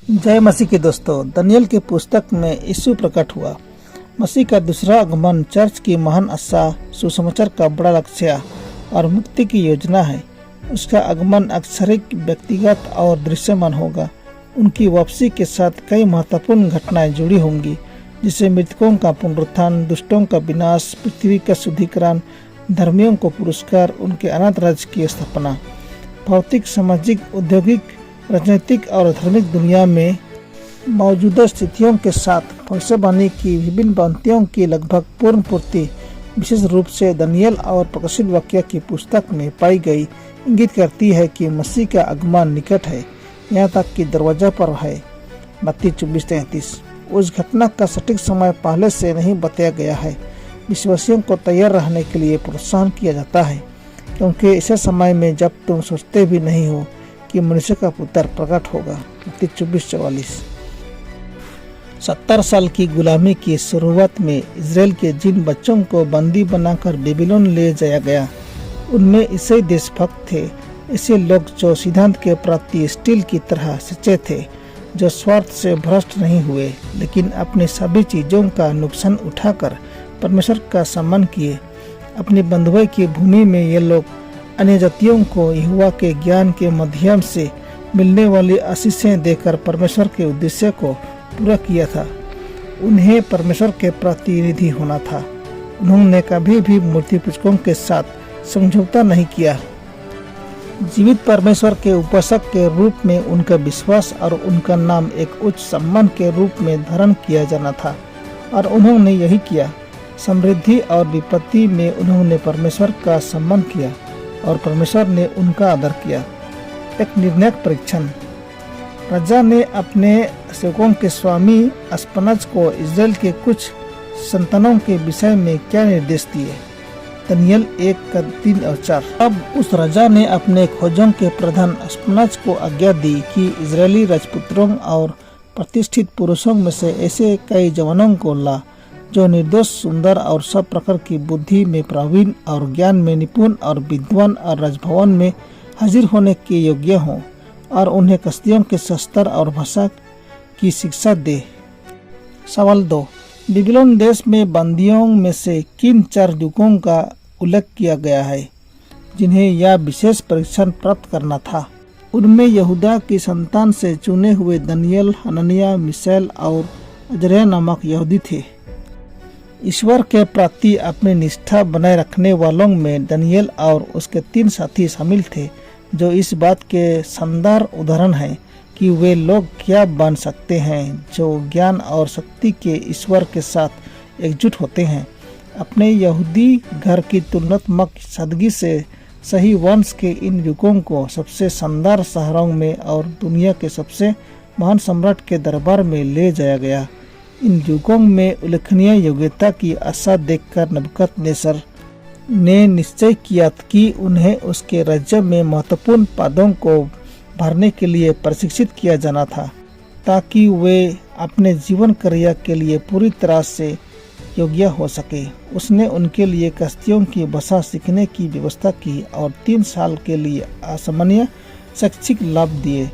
जय मसीह के दोस्तों, दानियेल की पुस्तक में यीशु प्रकट हुआ। मसीह का दूसरा आगमन चर्च की महान आशा, सुसमाचार का बड़ा लक्ष्य और मुक्ति की योजना है। उसका आगमन अक्षरिक, व्यक्तिगत और दृश्यमान होगा। उनकी वापसी के साथ कई महत्वपूर्ण घटनाएं जुड़ी होंगी, जिससे मृतकों का पुनरुत्थान, दुष्टों का विनाश, पृथ्वी का शुद्धिकरण, धर्मियों को पुरस्कार, उनके अनंत राज्य की स्थापना। भौतिक, सामाजिक, औद्योगिक, राजनीतिक और धार्मिक दुनिया में मौजूदा स्थितियों के साथ भविष्यवाणी की विभिन्न पंक्तियों की लगभग पूर्ण पूर्ति विशेष रूप से दानियेल और प्रकाशित वाक्य की पुस्तक में पाई गई इंगित करती है कि मसीह का आगमन निकट है, यहाँ तक कि दरवाजा पर है। मत्ती 24:33। उस घटना का सटीक समय पहले से नहीं बताया गया है। विश्वासियों को तैयार रहने के लिए प्रोत्साहन किया जाता है, क्योंकि ऐसे समय में जब तुम सोचते भी नहीं हो कि मनुष्य का पुत्र प्रकट होगा। मत्ती 24:44। 70 साल की गुलामी की शुरुआत में इजराइल के जिन बच्चों को बंदी बनाकर बेबीलोन ले जाया गया, उनमें ईसाई देशभक्त थे। ऐसे लोग जो सिद्धांत के प्रति स्टील की तरह सच्चे थे, जो स्वार्थ से भ्रष्ट नहीं हुए, लेकिन अपनी सभी चीजों का नुकसान उठाकर परमेश्वर का सम्मान किए। अपनी बंधुआई की भूमि में ये लोग अन्य जातियों को यहोवा के ज्ञान के माध्यम से मिलने वाली आशीषें देकर परमेश्वर के उद्देश्य को पूरा किया था। उन्हें परमेश्वर के प्रतिनिधि होना था। उन्होंने कभी भी मूर्ति पूजकों के साथ समझौता नहीं किया। जीवित परमेश्वर के उपासक के रूप में उनका विश्वास और उनका नाम एक उच्च सम्मान के रूप में धारण किया जाना था, और उन्होंने यही किया। समृद्धि और विपत्ति में उन्होंने परमेश्वर का सम्मान किया और परमेश्वर ने उनका आदर किया। एक निर्णायक परीक्षण। राजा ने अपने सेवकों के स्वामी अस्पनाज को इजराइल के कुछ संतानों के विषय में क्या निर्देश दिए? दानियेल 1:3 और 4। अब उस राजा ने अपने खोजों के प्रधान अस्पनाज को आज्ञा दी कि इजरायली राजपुत्रों और प्रतिष्ठित पुरुषों में से ऐसे कई जवानों को ला, जो निर्दोष, सुंदर और सब प्रकार की बुद्धि में प्रवीण और ज्ञान में निपुण और विद्वान और राजभवन में हाजिर होने के योग्य हों, और उन्हें कसदियों के शस्त्र और भाषा की शिक्षा दे। सवाल 2। बेबीलोन देश में बंदियों में से किन 4 युगों का उल्लेख किया गया है, जिन्हें यह विशेष परीक्षण प्राप्त करना था? उनमें यहूदा की संतान से चुने हुए दानियेल, हनन्याह, मिशाएल और अजर्याह नामक यहूदी थे। ईश्वर के प्रति अपनी निष्ठा बनाए रखने वालों में दानियेल और उसके 3 साथी शामिल थे, जो इस बात के शानदार उदाहरण हैं कि वे लोग क्या बन सकते हैं जो ज्ञान और शक्ति के ईश्वर के साथ एकजुट होते हैं। अपने यहूदी घर की तुलनात्मक सादगी से सही वंश के इन युगों को सबसे शानदार शहरों में और दुनिया के सबसे महान सम्राट के दरबार में ले जाया गया। इन युगों में उल्लेखनीय योग्यता की आशा देखकर नबूकदनेस्सर ने निश्चय किया कि उन्हें उसके राज्य में महत्वपूर्ण पदों को भरने के लिए प्रशिक्षित किया जाना था, ताकि वे अपने जीवन क्रिया के लिए पूरी तरह से योग्य हो सके। उसने उनके लिए कसदियों की भाषा सीखने की व्यवस्था की और 3 साल के लिए असामान्य शैक्षिक लाभ दिए,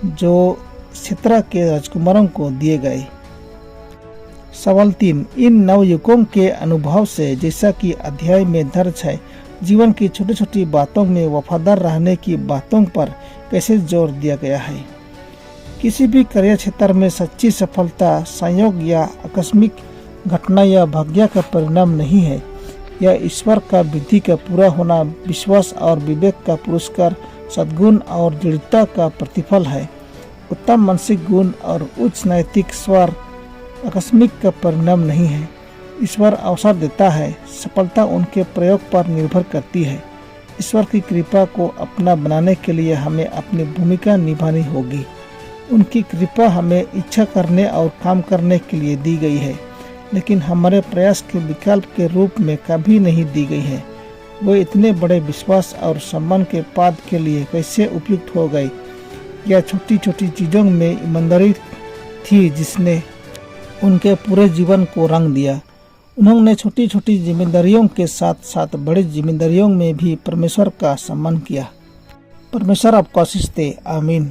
जो क्षेत्र के राजकुमारों को दिए गए। सवाल 3। इन नवयुगों के अनुभव से, जैसा कि अध्याय में दर्ज है, जीवन की छोटी छोटी बातों में वफादार रहने की बातों पर कैसे जोर दिया गया है? किसी भी कार्य क्षेत्र में सच्ची सफलता संयोग या आकस्मिक घटना या भाग्य का परिणाम नहीं है। यह ईश्वर का विधि का पूरा होना, विश्वास और विवेक का पुरस्कार, सद्गुण और दृढ़ता का प्रतिफल है। उत्तम मानसिक गुण और उच्च नैतिक स्वर आकस्मिक का परिणाम नहीं है। ईश्वर अवसर देता है, सफलता उनके प्रयोग पर निर्भर करती है। ईश्वर की कृपा को अपना बनाने के लिए हमें अपनी भूमिका निभानी होगी। उनकी कृपा हमें इच्छा करने और काम करने के लिए दी गई है, लेकिन हमारे प्रयास के विकल्प के रूप में कभी नहीं दी गई है। वो इतने बड़े विश्वास और सम्मान के पद के लिए कैसे उपयुक्त हो गए? यह छोटी छोटी चीज़ों में ईमानदारी थी जिसने उनके पूरे जीवन को रंग दिया। उन्होंने छोटी छोटी जिम्मेदारियों के साथ साथ बड़ी जिम्मेदारियों में भी परमेश्वर का सम्मान किया। परमेश्वर आपको आशीष दे। आमीन।